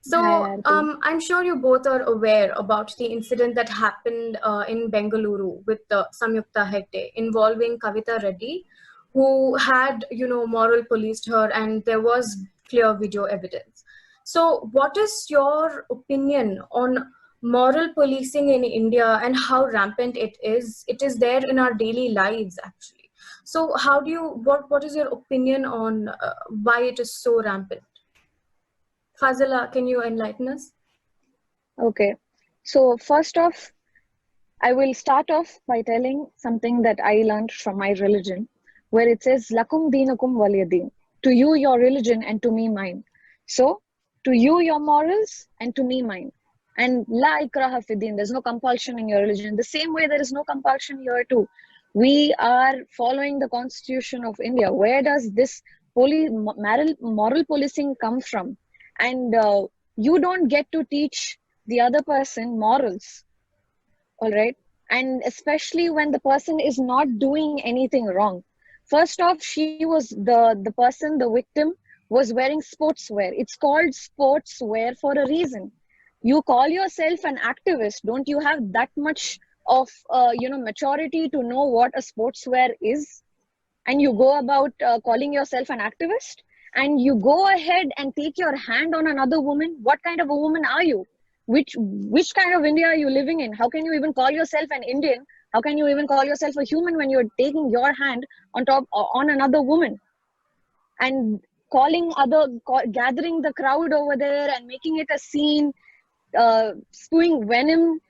Hi, So, Aarti. I'm sure you both are aware about the incident that happened in Bengaluru with Samyukta Hegde involving Kavita Reddy, who had, moral policed her, and there was clear video evidence. So, what is your opinion on moral policing in India and how rampant it is? It is there in our daily lives, actually. So, what is your opinion on why it is so rampant? Fazila, can you enlighten us? Okay, so first off, I will start off by telling something that I learned from my religion, where it says, Lakum deenakum waliyadeen. To you, your religion, and to me, mine. So, to you, your morals, and to me, mine. And la ikraha fidin, there's no compulsion in your religion. The same way, there is no compulsion here, too. We are following the constitution of India. Where does this moral policing come from? And you don't get to teach the other person morals, all right? And especially when the person is not doing anything wrong. First off, she was the person, the victim, was wearing sportswear. It's called sportswear for a reason. You call yourself an activist. Don't you have that much of maturity to know what a sportswear is? And you go about calling yourself an activist, and you go ahead and take your hand on another woman. What kind of a woman are you? Which kind of India are you living in? How can you even call yourself an Indian? How can you even call yourself a human when you're taking your hand on another woman, and gathering the crowd over there and making it a scene, spewing venom?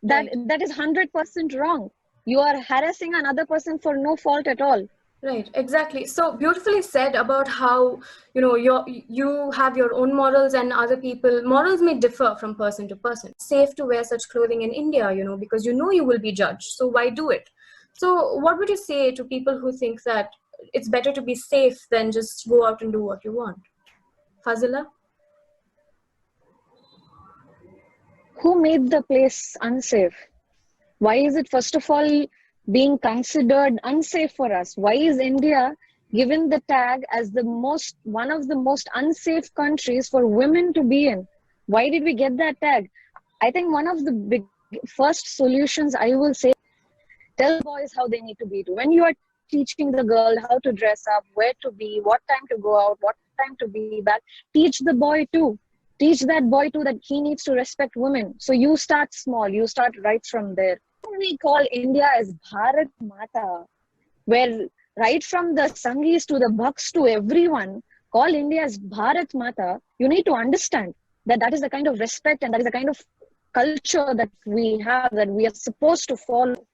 that Right. that is 100% wrong. You are harassing another person for no fault at all. Right, exactly. So beautifully said about how you have your own morals and other people morals may differ from person to person. Safe to wear such clothing in India, because you will be judged. So why do it? So what would you say to people who think that it's better to be safe than just go out and do what you want? Fazila? Who made the place unsafe? Why is it, first of all, being considered unsafe for us? Why is India given the tag as one of the most unsafe countries for women to be in? Why did we get that tag? I think one of the big first solutions, I will say, tell the boys how they need to be too. When you are teaching the girl how to dress up, where to be, what time to go out, what time to be back, teach the boy too. Teach that boy too that he needs to respect women. So you start small, you start right from there. We call India as Bharat Mata, where right from the Sanghis to the Bhaks to everyone, call India as Bharat Mata. You need to understand that that is the kind of respect and that is the kind of culture that we have, that we are supposed to follow.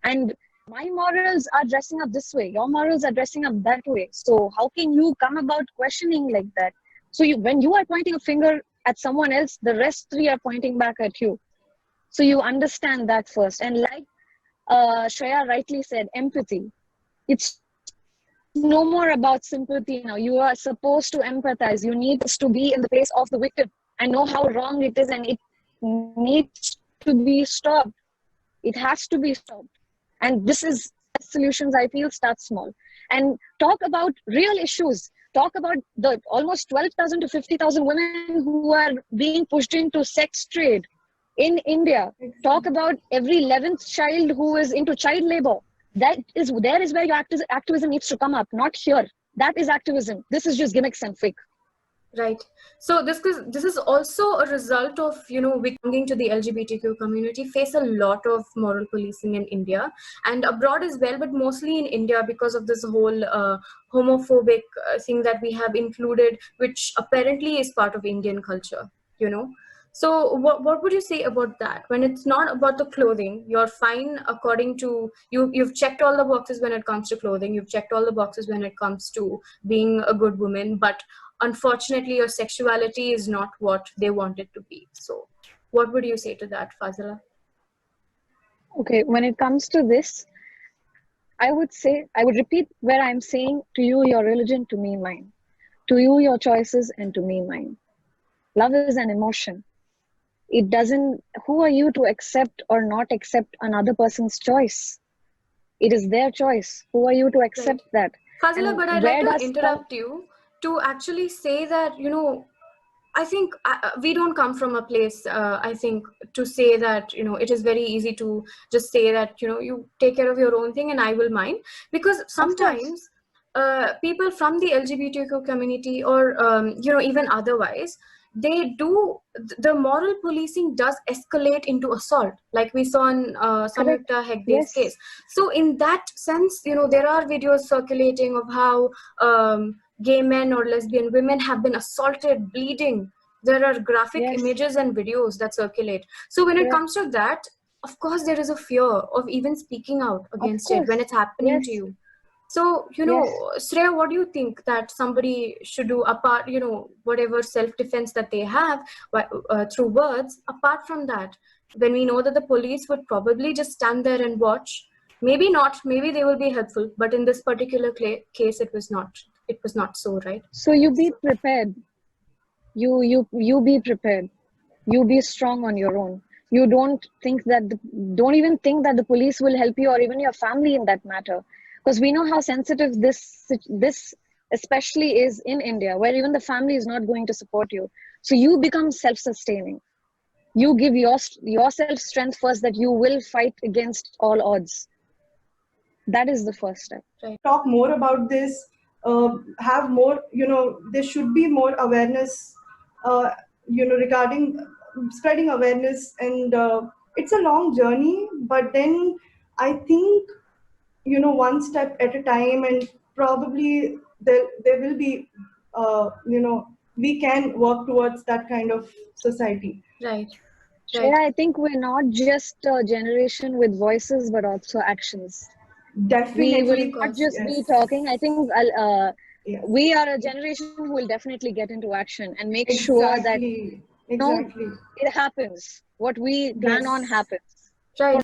And my morals are dressing up this way, your morals are dressing up that way. So how can you come about questioning like that? So when you are pointing a finger at someone else, the rest three are pointing back at you. So you understand that first. And like Shreya rightly said, empathy. It's no more about sympathy now. You are supposed to empathize. You need to be in the place of the victim and know how wrong it is, and it needs to be stopped. It has to be stopped. And this is solutions, I feel, start small. And talk about real issues. Talk about the almost 12,000 to 50,000 women who are being pushed into sex trade in India. Talk about every 11th child who is into child labor. There is where your activism needs to come up, not here. That is activism. This is just gimmicks and fake. Right. So this is also a result of we belonging to the LGBTQ community face a lot of moral policing in India and abroad as well, but mostly in India because of this whole homophobic thing that we have included, which apparently is part of Indian culture. You know. So what would you say about that? When it's not about the clothing, you're fine according to you. You've checked all the boxes when it comes to clothing. You've checked all the boxes when it comes to being a good woman, but unfortunately your sexuality is not what they want it to be. So what would you say to that, Fazila? Okay, when it comes to this, I would repeat where I'm saying, to you, your religion, to me, mine. To you, your choices, and to me, mine. Love is an emotion. It doesn't, who are you to accept or not accept another person's choice? It is their choice. Who are you to Right. accept that? Fazila, And but I'd like where to does interrupt you to actually say that I think we don't come from a place, I think, to say that, it is very easy to just say that, you take care of your own thing and I will mind. Because Of course. sometimes people from the LGBTQ community, or, even otherwise, the moral policing does escalate into assault, like we saw in Correct. Samyukta Hegde's case. Yes. So in that sense, there are videos circulating of how gay men or lesbian women have been assaulted, bleeding. There are graphic Yes. images and videos that circulate. So when it Correct. comes to that, of course, there is a fear of even speaking out Of against it when course. it's happening to Yes. you. So, Yes. Shreya, what do you think that somebody should do apart, whatever self-defense that they have through words, apart from that, when we know that the police would probably just stand there and watch, maybe not, maybe they will be helpful, but in this particular case, it was not so, right? So you be prepared. You be prepared. You be strong on your own. You don't even think that the police will help you or even your family in that matter, because we know how sensitive this especially is in India, where even the family is not going to support you. So you become self-sustaining. You give yourself strength first, that you will fight against all odds. That is the first step. Right. Talk more about this, have more, there should be more awareness, regarding spreading awareness. And it's a long journey, but then I think, one step at a time, and probably there will be, we can work towards that kind of society. Right. Shreya, I think we're not just a generation with voices, but also actions. We will Definitely, Of not course. just be yes, talking. I think yes, we are a generation who will definitely get into action and make sure that exactly, no, exactly, it happens. What we plan on yes. happens. Right.